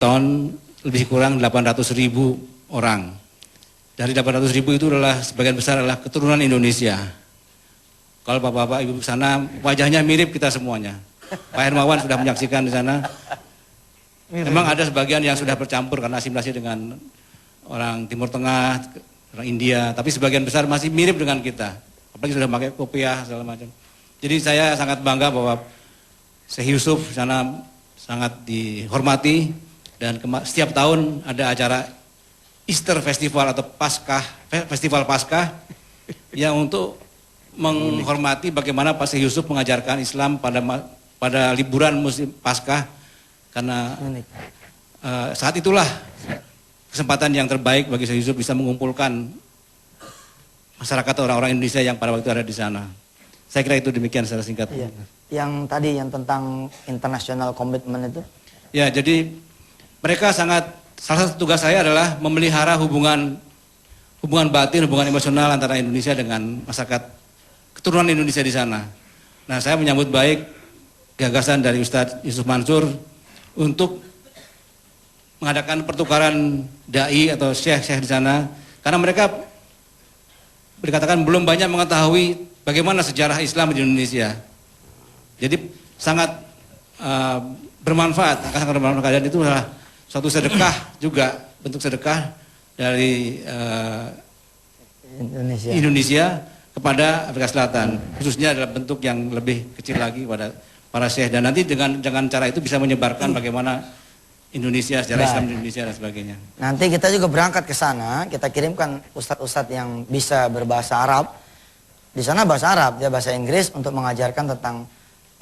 ton, lebih kurang 800.000 orang. Dari 800.000 itu adalah sebagian besar adalah keturunan Indonesia. Kalau bapak-bapak ibu di sana wajahnya mirip kita semuanya. Pak Hermawan sudah menyaksikan di sana. Memang ada sebagian yang sudah bercampur karena asimilasi dengan orang Timur Tengah, orang India, tapi sebagian besar masih mirip dengan kita. Apalagi sudah pakai kopiah segala macam. Jadi saya sangat bangga bahwa Syekh Yusuf di sana sangat dihormati dan setiap tahun ada acara Easter Festival atau Festival Paskah yang untuk menghormati bagaimana Pak Syekh Yusuf mengajarkan Islam pada liburan musim Paskah, karena saat itulah kesempatan yang terbaik bagi Syekh Yusuf bisa mengumpulkan masyarakat orang-orang Indonesia yang pada waktu ada di sana. Saya kira itu demikian secara singkat. Iya. Yang tadi yang tentang international commitment itu? Ya, jadi mereka salah satu tugas saya adalah memelihara hubungan batin, hubungan emosional antara Indonesia dengan masyarakat keturunan Indonesia di sana. Nah, saya menyambut baik gagasan dari Ustadz Yusuf Mansur untuk mengadakan pertukaran dai atau syekh-syekh di sana, karena mereka dikatakan belum banyak mengetahui bagaimana sejarah Islam di Indonesia. Jadi sangat bermanfaat, dan itu adalah suatu sedekah juga, bentuk sedekah dari Indonesia kepada Afrika Selatan, khususnya dalam bentuk yang lebih kecil lagi pada para syekh, dan nanti dengan cara itu bisa menyebarkan bagaimana Indonesia, sejarah Islam di Indonesia dan sebagainya. Nanti kita juga berangkat ke sana, kita kirimkan ustadz-ustadz yang bisa berbahasa Arab. Di sana bahasa Arab, ya bahasa Inggris, untuk mengajarkan tentang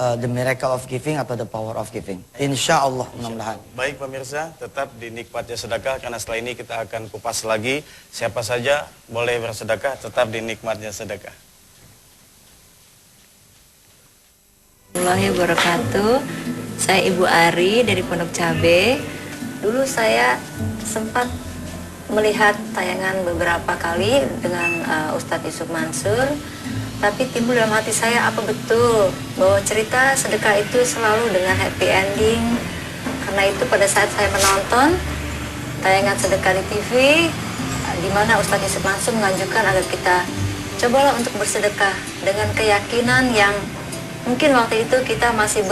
the miracle of giving atau the power of giving. Insya Allah, mudah-mudahan. Baik pemirsa, tetap di nikmatnya sedekah, karena setelah ini kita akan kupas lagi siapa saja boleh bersedekah, tetap di nikmatnya sedekah. Warahmatullahi wabarakatuh. Saya Ibu Ari dari Pondok Cabe. Dulu saya sempat melihat tayangan beberapa kali dengan Ustadz Yusuf Mansur, tapi timbul dalam hati saya, apa betul bahwa cerita sedekah itu selalu dengan happy ending? Karena itu pada saat saya menonton tayangan sedekah di TV, di mana Ustadz Yusuf Mansur menganjurkan agar kita cobalah untuk bersedekah dengan keyakinan yang mungkin waktu itu kita masih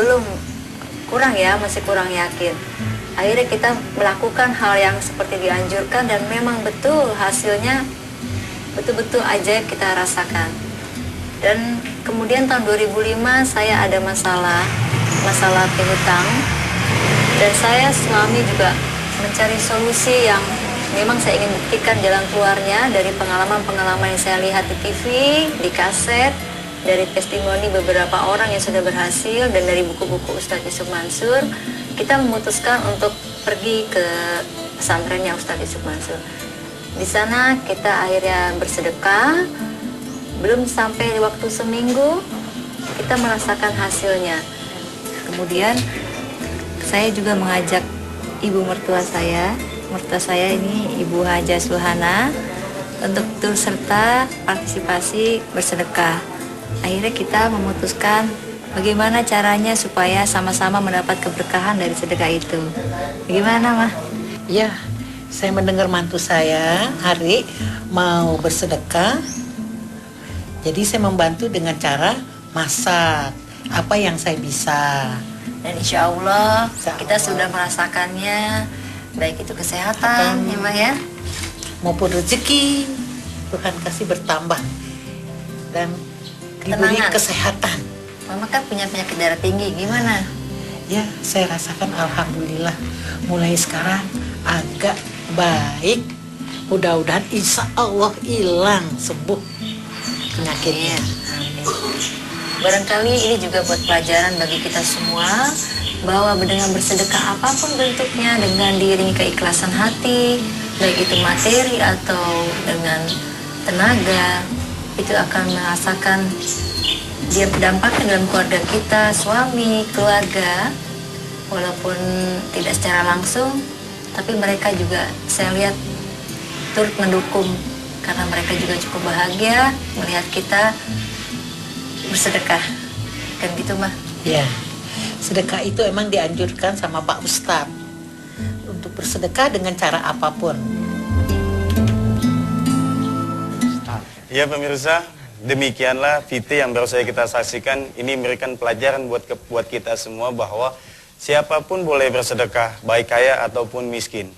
masih kurang yakin. Akhirnya kita melakukan hal yang seperti dianjurkan, dan memang betul hasilnya betul-betul ajaib kita rasakan. Dan kemudian tahun 2005 saya ada masalah piutang, dan saya suami juga mencari solusi yang memang saya ingin buktikan jalan keluarnya dari pengalaman-pengalaman yang saya lihat di TV, di kaset, dari testimoni beberapa orang yang sudah berhasil, dan dari buku-buku Ustadz Yusuf Mansur. Kita memutuskan untuk pergi ke pesantrennya Ustadz Yusuf Mansur. Di sana kita akhirnya bersedekah. Belum sampai waktu seminggu kita merasakan hasilnya. Kemudian saya juga mengajak ibu mertua saya ini Ibu Haja Suhana, untuk turut serta partisipasi bersedekah. Akhirnya kita memutuskan bagaimana caranya supaya sama-sama mendapat keberkahan dari sedekah itu. Bagaimana, Mah? Ya, saya mendengar mantu saya, Ari, mau bersedekah. Jadi saya membantu dengan cara masak apa yang saya bisa. Dan insya Allah kita sudah merasakannya, baik itu kesehatan, ya Mbak ya, maupun rezeki. Tuhan kasih bertambah dan diberi kesehatan. Mama kan punya penyakit darah tinggi, gimana? Ya, saya rasakan alhamdulillah mulai sekarang agak baik. Mudah-mudahan insya Allah hilang, sembuh penyakitnya. Barangkali ini juga buat pelajaran bagi kita semua, bahwa dengan bersedekah apapun bentuknya, dengan diiringi keikhlasan hati, baik itu materi atau dengan tenaga, itu akan merasakan dia dampaknya dalam keluarga kita, suami, keluarga. Walaupun tidak secara langsung, tapi mereka juga saya lihat turut mendukung, karena mereka juga cukup bahagia melihat kita bersedekah. Kan gitu, Mah? Ya, sedekah itu emang dianjurkan sama Pak Ustadz. untuk bersedekah dengan cara apapun. Ya pemirsa, demikianlah VT yang baru saja kita saksikan. Ini memberikan pelajaran buat kita semua bahwa siapapun boleh bersedekah, baik kaya ataupun miskin.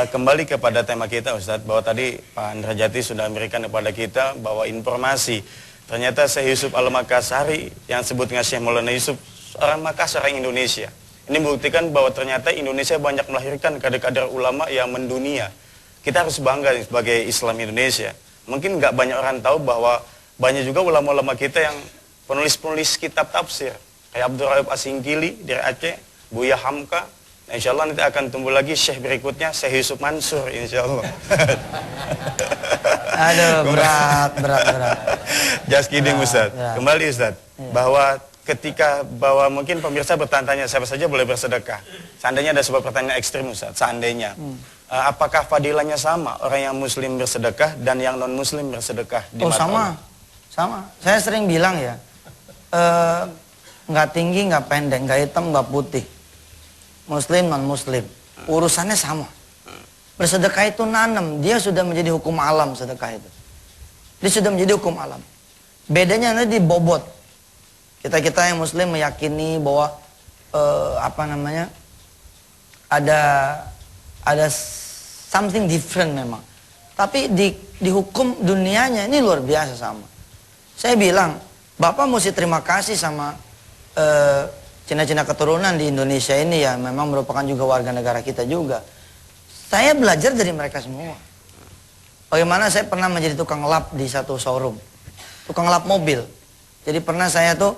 Kembali kepada tema kita Ustadz, bahwa tadi Pak Andra Jati sudah memberikan kepada kita bahwa informasi ternyata Syekh Yusuf Al-Makassari yang sebut dengan Syekh Maulana Yusuf, orang Makassar, orang Indonesia. Ini membuktikan bahwa ternyata Indonesia banyak melahirkan kader-kader ulama yang mendunia. Kita harus bangga sebagai Islam Indonesia. Mungkin nggak banyak orang tahu bahwa banyak juga ulama-ulama kita yang penulis-penulis kitab tafsir. Kayak Abdul Rahib Asingkili dari Aceh, Buya Hamka. Nah, insya Allah nanti akan tumbuh lagi Syekh berikutnya, Syekh Yusuf Mansur, insya Allah. Aduh, berat. Just kidding Ustadz. Berat. Kembali Ustadz, bahwa bahwa mungkin pemirsa bertanya siapa saja boleh bersedekah. Seandainya ada sebuah pertanyaan ekstrim Ustadz, seandainya. Apakah fadilahnya sama orang yang muslim bersedekah dan yang non muslim bersedekah di mata Allah? Sama. Saya sering bilang ya, nggak tinggi, nggak pendek, nggak hitam, nggak putih. Muslim, non muslim, urusannya sama. Bersedekah itu nanam, dia sudah menjadi hukum alam sedekah itu. Dia sudah menjadi hukum alam. Bedanya nanti di bobot. Kita yang muslim meyakini bahwa ada something different memang. Tapi di hukum dunianya ini luar biasa sama. Saya bilang, Bapak mesti terima kasih sama Cina-Cina keturunan di Indonesia ini ya, memang merupakan juga warga negara kita juga. Saya belajar dari mereka semua. Bagaimana saya pernah menjadi tukang lap di satu showroom. Tukang lap mobil. Jadi pernah saya tuh,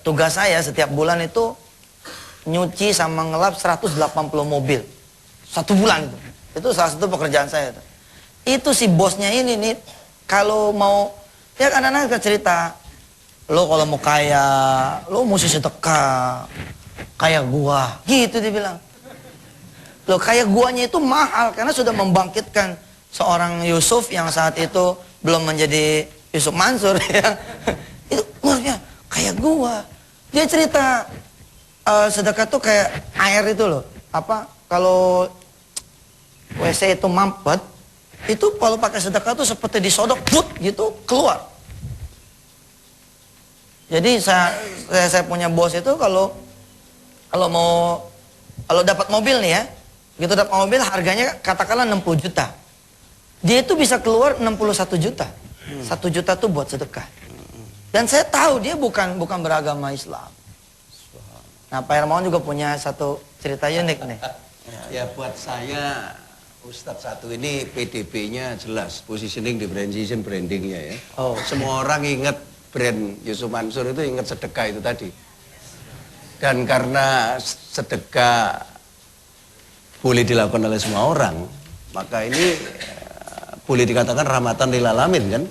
tugas saya setiap bulan itu nyuci sama ngelap 180 mobil. 1 bulan itu. Itu salah satu pekerjaan saya tuh. Itu si bosnya ini nih, kalau mau, ya kadang-kadang cerita, lo kalau mau kaya, lo mesti sedekah, kayak gua, gitu dia bilang. Lo kayak guanya itu mahal, karena sudah membangkitkan seorang Yusuf yang saat itu belum menjadi Yusuf Mansur, ya. Itu luarnya, kayak gua. Dia cerita, sedekah tuh kayak air itu loh, kalau WC itu mampet, itu kalau pakai sedekah tuh seperti disodok, put gitu, keluar. Jadi saya punya bos itu kalau dapat mobil nih ya, gitu dapat mobil harganya katakanlah 60 juta. Dia itu bisa keluar 61 juta. 1 juta tuh buat sedekah. Dan saya tahu dia bukan beragama Islam. Nah, Pak Hermawan juga punya satu cerita unik nih. Ya buat saya Ustadz satu ini PDB-nya jelas, positioning, differentiation, brandingnya ya. Oh. Semua orang ingat brand Yusuf Mansur itu ingat sedekah itu tadi. Dan karena sedekah boleh dilakukan oleh semua orang, maka ini boleh dikatakan rahmatan lil alamin kan.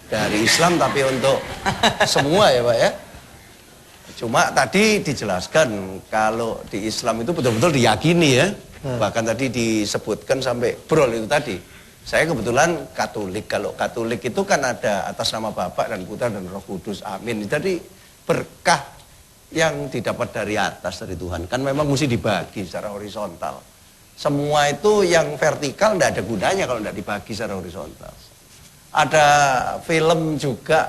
Dari Islam tapi untuk semua ya Pak ya. Cuma tadi dijelaskan kalau di Islam itu betul-betul diyakini ya. Bahkan tadi disebutkan sampai brol itu tadi. Saya kebetulan Katolik. Kalau Katolik itu kan ada atas nama Bapa dan Putra dan Roh Kudus. Amin. Jadi berkah yang didapat dari atas dari Tuhan kan memang mesti dibagi secara horizontal. Semua itu yang vertikal tidak ada gunanya kalau tidak dibagi secara horizontal. Ada film juga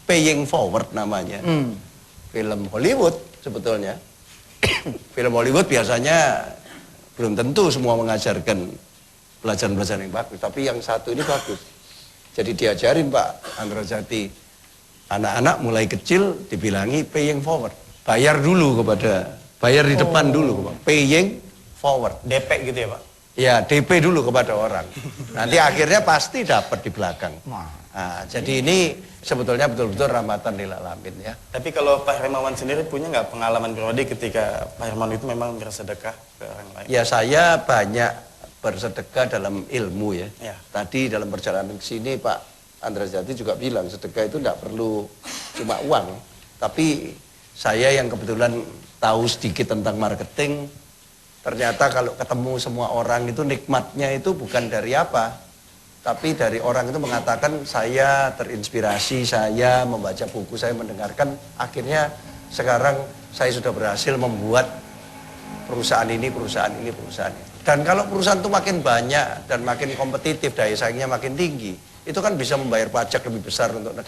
Paying Forward namanya. Film Hollywood sebetulnya. Film Hollywood biasanya belum tentu semua mengajarkan pelajaran-pelajaran yang bagus, tapi yang satu ini bagus. Jadi diajarin Pak Andra Jati, anak-anak mulai kecil dibilangi paying forward, bayar di depan dulu, paying forward. DP gitu ya Pak? Ya DP dulu kepada orang, nanti akhirnya pasti dapat di belakang. Nah, jadi ini sebetulnya betul-betul rahmatan lil alamin ya. Tapi kalau Pak Hermawan sendiri punya nggak pengalaman pribadi ketika Pak Hermawan itu memang bersedekah ke orang lain? Ya saya banyak bersedekah dalam ilmu ya. Tadi dalam perjalanan ke sini Pak Andra Jati juga bilang sedekah itu tidak perlu cuma uang, tapi saya yang kebetulan tahu sedikit tentang marketing, ternyata kalau ketemu semua orang itu nikmatnya itu bukan dari apa, tapi dari orang itu mengatakan saya terinspirasi, saya membaca buku, saya mendengarkan, akhirnya sekarang saya sudah berhasil membuat perusahaan ini, perusahaan ini, perusahaan ini. Dan kalau perusahaan itu makin banyak dan makin kompetitif, daya saingnya makin tinggi, itu kan bisa membayar pajak lebih besar untuk negara.